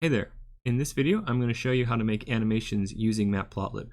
Hey there, in this video I'm going to show you how to make animations using matplotlib.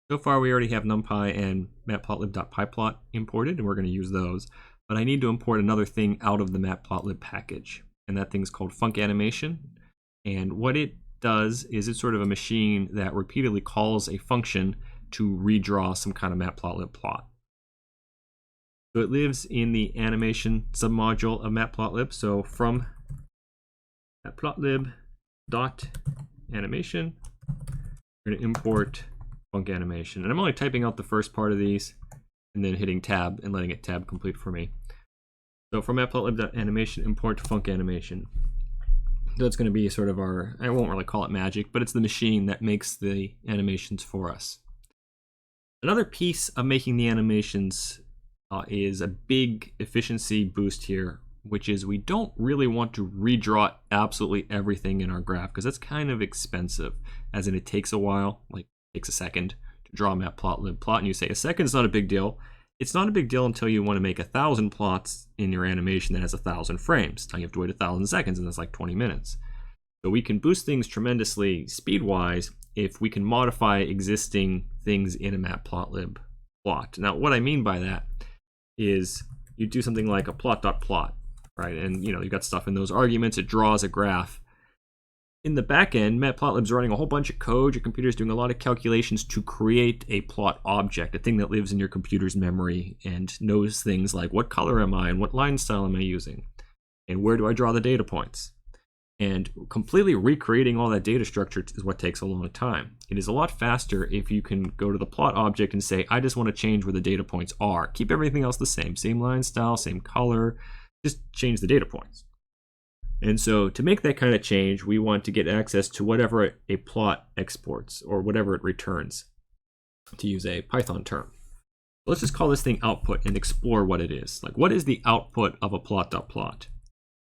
So far we already have numpy and matplotlib.pyplot imported and we're going to use those, but I need to import another thing out of the matplotlib package, and that thing's called funcanimation. And what it does is it's sort of a machine that repeatedly calls a function to redraw some kind of matplotlib plot. So it lives in the animation submodule of matplotlib, so from matplotlib .animation, we're going to import funcanimation. And I'm only typing out the first part of these and then hitting tab and letting it tab complete for me. So from matplotlib.animation, import funcanimation. So it's going to be sort of our, I won't really call it magic, but it's the machine that makes the animations for us. Another piece of making the animations is a big efficiency boost here, which is we don't really want to redraw absolutely everything in our graph because that's kind of expensive, as in it takes a while, like it takes a second to draw a matplotlib plot, and you say a second's not a big deal. It's not a big deal until you want to make 1,000 plots in your animation that has 1,000 frames. Now you have to wait 1,000 seconds, and that's like 20 minutes. So we can boost things tremendously speed-wise if we can modify existing things in a matplotlib plot. Now what I mean by that is you do something like a plot.plot. Right, and you've got stuff in those arguments, it draws a graph. In the back end, matplotlib's running a whole bunch of code, your computer's doing a lot of calculations to create a plot object, a thing that lives in your computer's memory and knows things like what color am I and what line style am I using and where do I draw the data points. And completely recreating all that data structure is what takes a long time. It is a lot faster if you can go to the plot object and say, I just want to change where the data points are. Keep everything else the same line style, same color, just change the data points. And so to make that kind of change, we want to get access to whatever a plot exports or whatever it returns, to use a Python term. Let's just call this thing output and explore what it is. Like, what is the output of a plot.plot?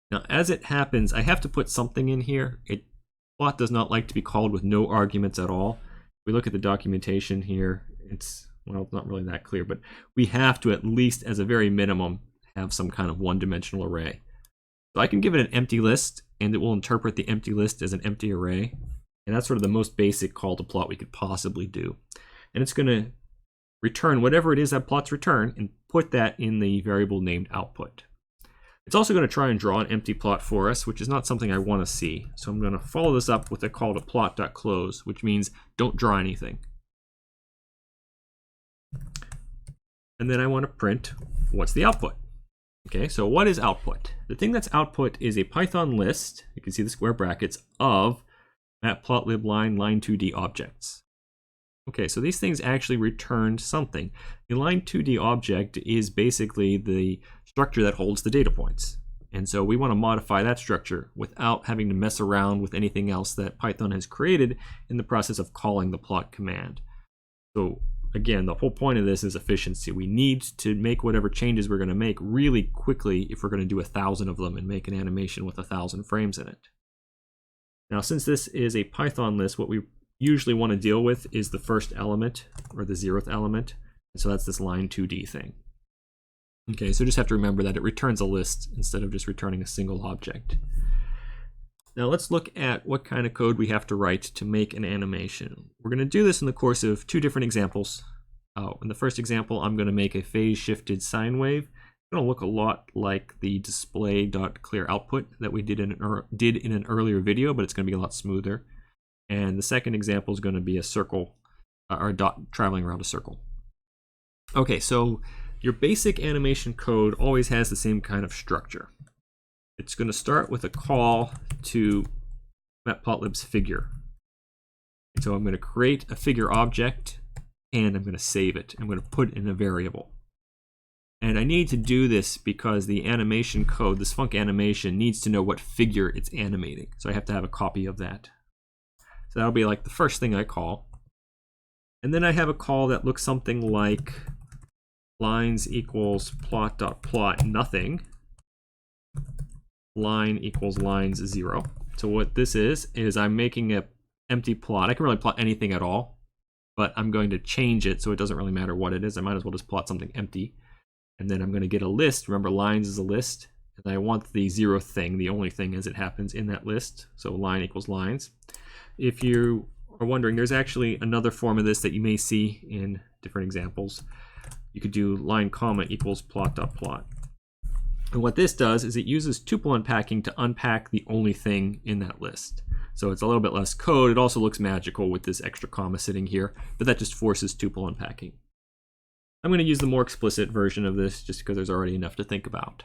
Now, as it happens, I have to put something in here. Plot does not like to be called with no arguments at all. If we look at the documentation here, it's not really that clear, but we have to, at least as a very minimum, have some kind of one-dimensional array. So I can give it an empty list, and it will interpret the empty list as an empty array. And that's sort of the most basic call to plot we could possibly do. And it's going to return whatever it is that plots return and put that in the variable named output. It's also going to try and draw an empty plot for us, which is not something I want to see. So I'm going to follow this up with a call to plot.close, which means don't draw anything. And then I want to print what's the output. Okay, so what is output? The thing that's output is a Python list, you can see the square brackets, of matplotlib line2D objects. Okay, so these things actually returned something. The line2D object is basically the structure that holds the data points. And so we want to modify that structure without having to mess around with anything else that Python has created in the process of calling the plot command. So again, the whole point of this is efficiency. We need to make whatever changes we're going to make really quickly if we're going to do 1,000 of them and make an animation with 1,000 frames in it. Now, since this is a Python list, what we usually want to deal with is the first element, or the 0th element. And so that's this line2D thing. Okay, so just have to remember that it returns a list instead of just returning a single object. Now let's look at what kind of code we have to write to make an animation. We're going to do this in the course of 2 different examples. In the first example, I'm going to make a phase-shifted sine wave. It's going to look a lot like the display.clearOutput that we did in an earlier video, but it's going to be a lot smoother. And the second example is going to be a circle, or a dot traveling around a circle. Okay, so your basic animation code always has the same kind of structure. It's going to start with a call to matplotlib's figure. And so I'm going to create a figure object and I'm going to save it. I'm going to put it in a variable. And I need to do this because the animation code, this funcanimation, needs to know what figure it's animating. So I have to have a copy of that. So that'll be like the first thing I call. And then I have a call that looks something like lines equals plot.plot nothing. Line equals lines 0. So what this is I'm making an empty plot. I can really plot anything at all, but I'm going to change it so it doesn't really matter what it is. I might as well just plot something empty. And then I'm going to get a list. Remember, lines is a list. and I want the 0th thing, the only thing as it happens in that list. So line equals lines. If you are wondering, there's actually another form of this that you may see in different examples. You could do line comma equals plot.plot. And what this does is it uses tuple unpacking to unpack the only thing in that list. So it's a little bit less code. It also looks magical with this extra comma sitting here, but that just forces tuple unpacking. I'm going to use the more explicit version of this just because there's already enough to think about.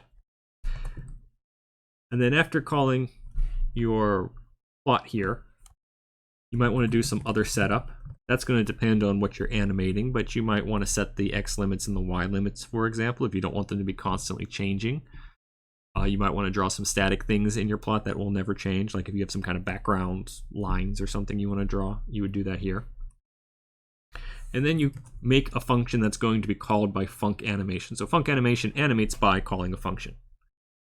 And then after calling your plot here, you might want to do some other setup. That's going to depend on what you're animating, but you might want to set the X limits and the Y limits, for example, if you don't want them to be constantly changing. You might want to draw some static things in your plot that will never change, like if you have some kind of background lines or something you want to draw, you would do that here. And then you make a function that's going to be called by func animation. So func animation animates by calling a function.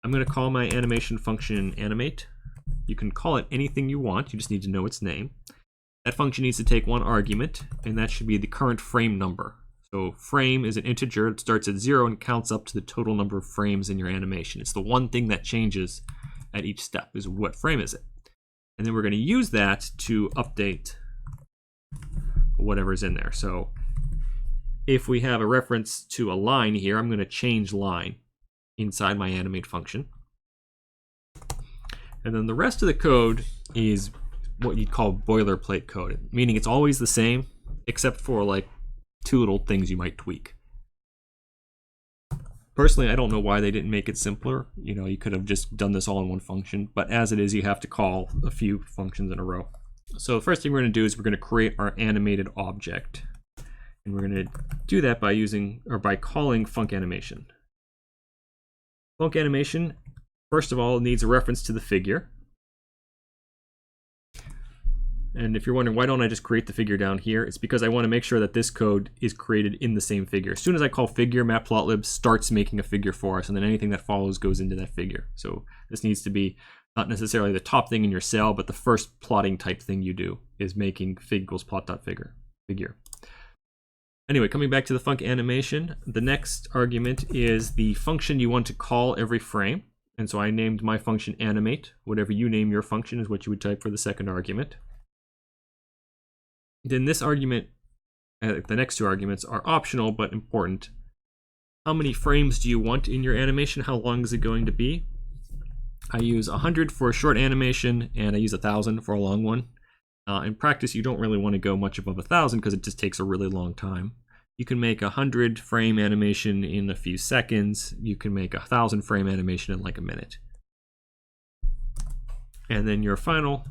I'm going to call my animation function animate. You can call it anything you want, you just need to know its name. That function needs to take one argument, and that should be the current frame number. So frame is an integer, it starts at 0 and counts up to the total number of frames in your animation. It's the one thing that changes at each step, is what frame is it. And then we're going to use that to update whatever's in there. So if we have a reference to a line here, I'm going to change line inside my animate function. And then the rest of the code is what you'd call boilerplate code, meaning it's always the same, except for like 2 little things you might tweak. Personally, I don't know why they didn't make it simpler. You know, you could have just done this all in one function, but as it is, you have to call a few functions in a row. So the first thing we're going to do is we're going to create our animated object. And we're going to do that by calling func animation. Func animation, first of all, needs a reference to the figure. And if you're wondering, why don't I just create the figure down here? It's because I want to make sure that this code is created in the same figure. As soon as I call figure, matplotlib starts making a figure for us, and then anything that follows goes into that figure. So this needs to be not necessarily the top thing in your cell, but the first plotting type thing you do is making fig equals plot.figure. Anyway, coming back to the func animation, the next argument is the function you want to call every frame. And so I named my function animate. Whatever you name your function is what you would type for the second argument. Then this argument, the next 2 arguments are optional but important. How many frames do you want in your animation? How long is it going to be? I use 100 for a short animation, and I use 1,000 for a long one. In practice, you don't really want to go much above 1,000 because it just takes a really long time. You can make a 100 frame animation in a few seconds. You can make a 1,000 frame animation in like a minute. And then your final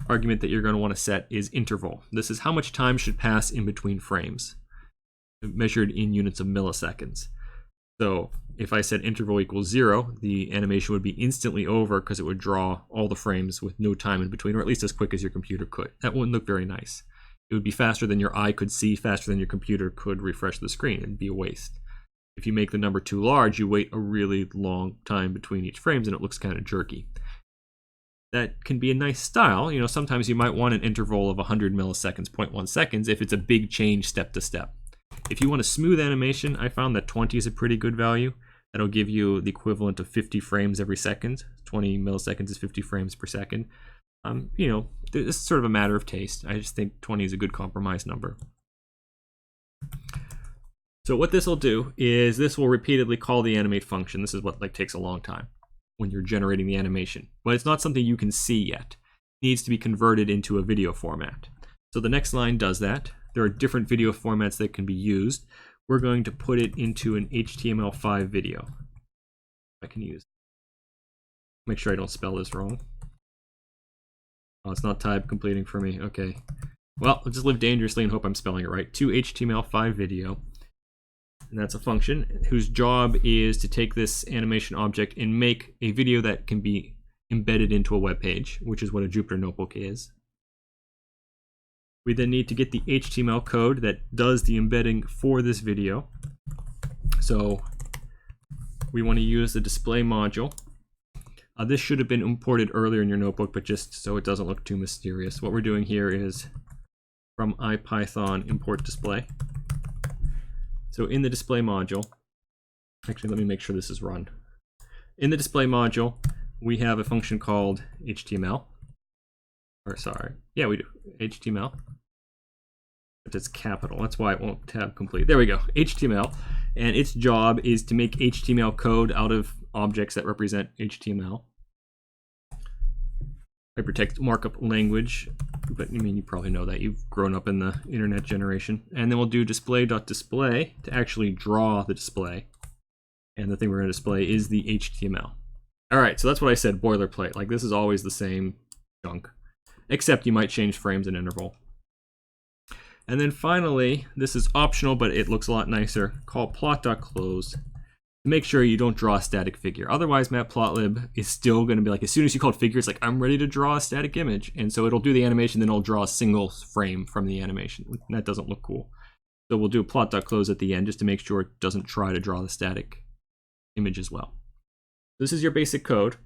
argument that you're going to want to set is interval. This is how much time should pass in between frames, measured in units of milliseconds. So if I said interval equals 0, the animation would be instantly over because it would draw all the frames with no time in between, or at least as quick as your computer could. That wouldn't look very nice. It would be faster than your eye could see, faster than your computer could refresh the screen. It'd be a waste. If you make the number too large, you wait a really long time between each frames and it looks kind of jerky. That can be a nice style. You know, sometimes you might want an interval of 100 milliseconds, 0.1 seconds, if it's a big change step to step. If you want a smooth animation, I found that 20 is a pretty good value. That'll give you the equivalent of 50 frames every second. 20 milliseconds is 50 frames per second. You know, this is sort of a matter of taste. I just think 20 is a good compromise number. So what this will do is this will repeatedly call the animate function. This is what takes a long time when you're generating the animation, but it's not something you can see yet. It needs to be converted into a video format. So the next line does that. There are different video formats that can be used. We're going to put it into an HTML5 video. I can use. Make sure I don't spell this wrong. Oh, it's not type completing for me. Okay. Well, I'll just live dangerously and hope I'm spelling it right. To HTML5 video. And that's a function whose job is to take this animation object and make a video that can be embedded into a web page, which is what a Jupyter Notebook is. We then need to get the HTML code that does the embedding for this video. So we want to use the display module. This should have been imported earlier in your notebook, but just so it doesn't look too mysterious, what we're doing here is from IPython import display. So in the display module, actually let me make sure this is run. in the display module, we have a function called HTML. Or sorry, yeah, we do HTML. But it's capital. That's why it won't tab complete. There we go, HTML. And its job is to make HTML code out of objects that represent HTML. Hypertext markup language, but I mean, you probably know that. You've grown up in the internet generation. And then we'll do display.display to actually draw the display. And the thing we're going to display is the HTML. All right, so that's what I said, boilerplate. Like, this is always the same junk, except you might change frames and interval. And then finally, this is optional, but it looks a lot nicer, call plot.close to make sure you don't draw a static figure. Otherwise, matplotlib is still going to be like, as soon as you call figure, it's like, I'm ready to draw a static image. And so it'll do the animation, then it'll draw a single frame from the animation. And that doesn't look cool. So we'll do plot.close at the end just to make sure it doesn't try to draw the static image as well. This is your basic code.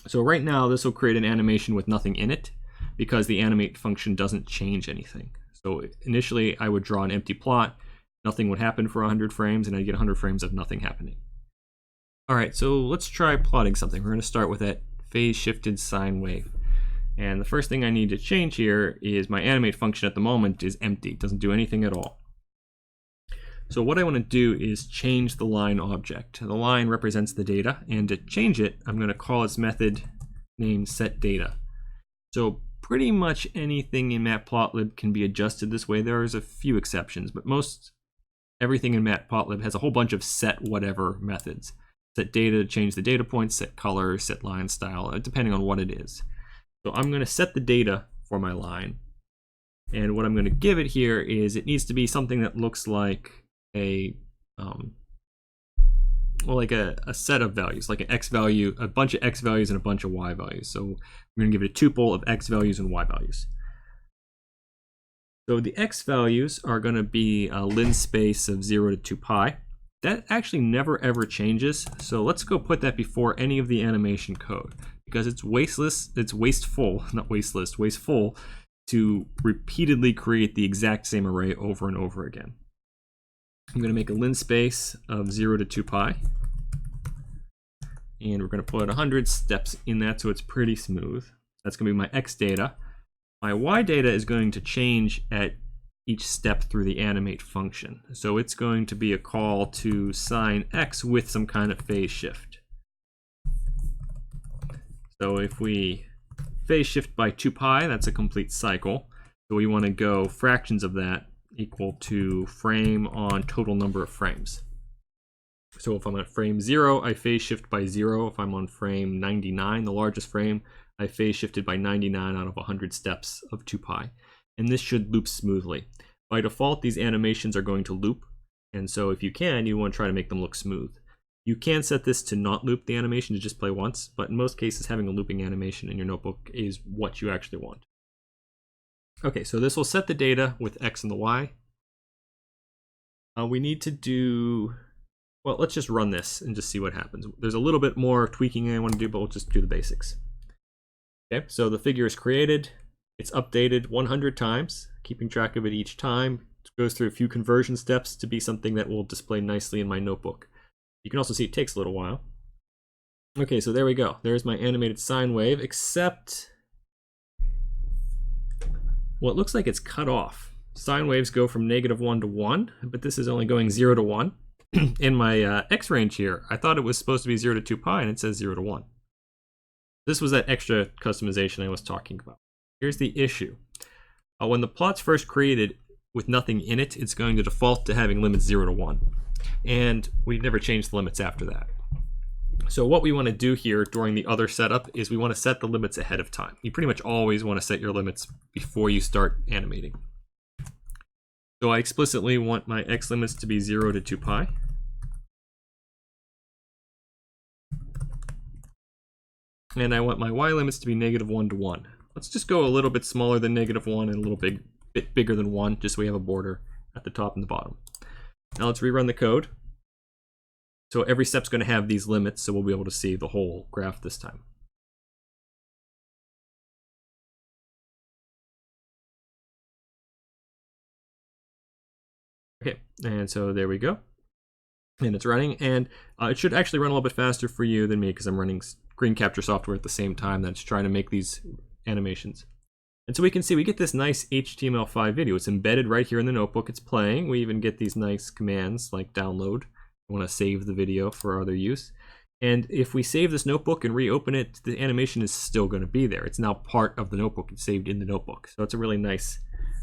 So right now, this will create an animation with nothing in it because the animate function doesn't change anything. So initially, I would draw an empty plot. Nothing would happen for 100 frames, and I'd get 100 frames of nothing happening. All right, so let's try plotting something. We're going to start with that phase-shifted sine wave. And the first thing I need to change here is my animate function at the moment is empty. It doesn't do anything at all. So what I want to do is change the line object. The line represents the data, and to change it, I'm going to call this method named setData. So pretty much anything in matplotlib can be adjusted this way. There's a few exceptions, but everything in matplotlib has a whole bunch of set whatever methods. Set data to change the data points, set color, set line style, depending on what it is. So I'm going to set the data for my line. And what I'm going to give it here is it needs to be something that looks like a set of values, like an x value, a bunch of x values and a bunch of y values. So we're going to give it a tuple of x values and y values. So the x values are going to be a linspace of 0 to 2 pi. That actually never ever changes. So let's go put that before any of the animation code because it's wasteful to repeatedly create the exact same array over and over again. I'm going to make a linspace of 0 to 2 pi. And we're going to put 100 steps in that so it's pretty smooth. That's going to be my x data. My y data is going to change at each step through the animate function. So it's going to be a call to sine x with some kind of phase shift. So if we phase shift by 2 pi, that's a complete cycle. So we want to go fractions of that equal to frame on total number of frames. So if I'm at frame 0, I phase shift by 0. If I'm on frame 99, the largest frame, I phase shifted by 99 out of 100 steps of 2 pi. And this should loop smoothly. By default, these animations are going to loop. And so if you can, you want to try to make them look smooth. You can set this to not loop the animation, to just play once. But in most cases, having a looping animation in your notebook is what you actually want. Okay, so this will set the data with x and the y. We need to do, well, let's just run this and just see what happens. There's a little bit more tweaking I want to do, but we'll just do the basics. Okay, so the figure is created. It's updated 100 times, keeping track of it each time. It goes through a few conversion steps to be something that will display nicely in my notebook. You can also see it takes a little while. Okay, so there we go. There's my animated sine wave, except, well, it looks like it's cut off. Sine waves go from -1 to 1, but this is only going 0 to 1. In my x range here, I thought it was supposed to be 0 to 2 pi, and it says 0 to 1. This was that extra customization I was talking about. Here's the issue. When the plot's first created with nothing in it, it's going to default to having limits 0 to 1. And we've never changed the limits after that. So what we want to do here during the other setup is we want to set the limits ahead of time. You pretty much always want to set your limits before you start animating. So I explicitly want my x limits to be 0 to 2 pi. And I want my y limits to be -1 to 1. Let's just go a little bit smaller than -1 and a little bit bigger than 1, just so we have a border at the top and the bottom. Now let's rerun the code. So every step's going to have these limits, so we'll be able to see the whole graph this time. Okay, and so there we go. and it's running, and it should actually run a little bit faster for you than me because I'm running screen capture software at the same time that's trying to make these animations. And so we can see we get this nice HTML5 video. It's embedded right here in the notebook. It's playing. We even get these nice commands like download. We want to save the video for other use. And if we save this notebook and reopen it, the animation is still going to be there. It's now part of the notebook. It's saved in the notebook. So it's a really nice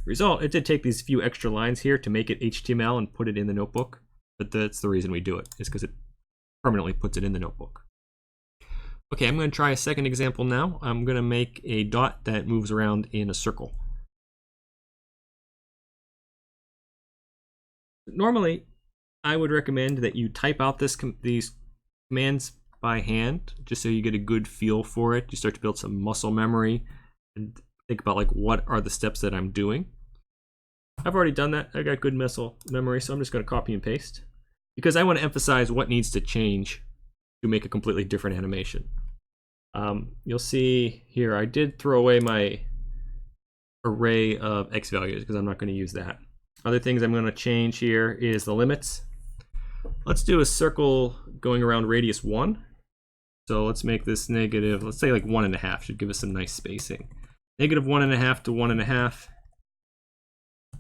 result. It did take these few extra lines here to make it HTML and put it in the notebook. But that's the reason we do it, is because it permanently puts it in the notebook. Okay, I'm going to try a second example now. I'm going to make a dot that moves around in a circle. Normally, I would recommend that you type out these commands by hand, just so you get a good feel for it. You start to build some muscle memory and think about like what are the steps that I'm doing. I've already done that. I got good muscle memory, so I'm just going to copy and paste because I want to emphasize what needs to change to make a completely different animation. You'll see here I did throw away my array of x values because I'm not going to use that. Other things I'm going to change here is the limits. Let's do a circle going around radius 1. So let's make this negative, let's say like 1.5 should give us some nice spacing. Negative 1.5 to 1.5.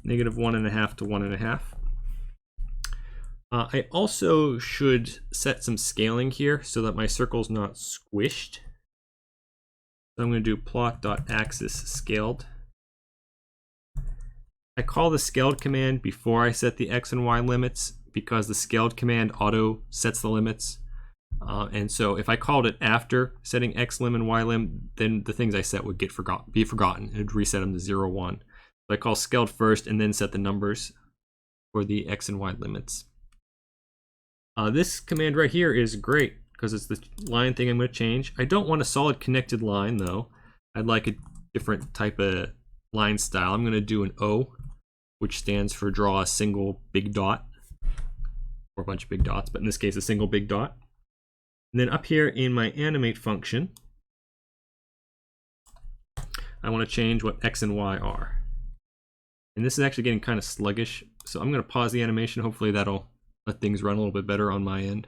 Negative 1.5 to 1.5. I also should set some scaling here so that my circle's not squished. So I'm going to do plot.axis scaled. I call the scaled command before I set the x and y limits because the scaled command auto sets the limits. And so if I called it after setting x lim and y lim, then the things I set would be forgotten. It would reset them to 0, 1. So I call scaled first and then set the numbers for the x and y limits. This command right here is great because it's the line thing I'm going to change. I don't want a solid connected line though. I'd like a different type of line style. I'm going to do an O, which stands for draw a single big dot, or a bunch of big dots, but in this case a single big dot. And then up here in my animate function, I want to change what x and y are. And this is actually getting kind of sluggish, so I'm going to pause the animation. Hopefully that'll let things run a little bit better on my end.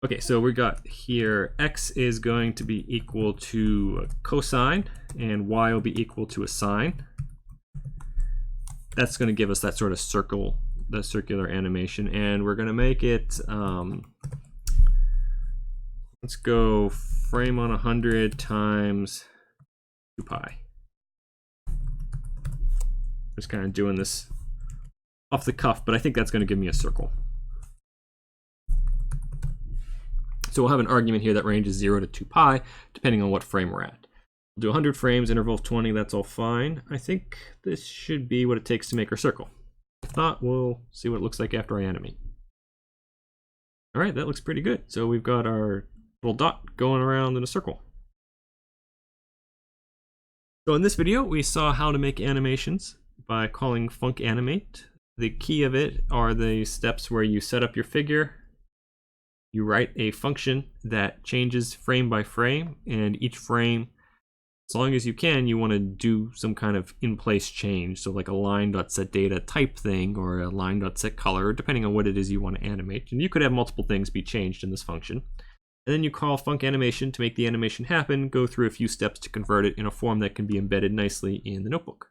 Okay, so we got here x is going to be equal to a cosine and y will be equal to a sine. That's going to give us that sort of circle, the circular animation, and we're going to make it, let's go frame on 100 times 2 pi. Just kind of doing this off the cuff, but I think that's going to give me a circle. So we'll have an argument here that ranges 0 to 2 pi, depending on what frame we're at. We'll do 100 frames, interval of 20, that's all fine. I think this should be what it takes to make our circle. If not, we'll see what it looks like after I animate. All right, that looks pretty good. So we've got our little dot going around in a circle. So in this video, we saw how to make animations by calling funcanimate. The key of it are the steps where you set up your figure, you write a function that changes frame by frame, and each frame, as long as you can, you want to do some kind of in-place change. So like a line.setData type thing, or a line.setColor, depending on what it is you want to animate. And you could have multiple things be changed in this function. And then you call funcanimation to make the animation happen, go through a few steps to convert it in a form that can be embedded nicely in the notebook.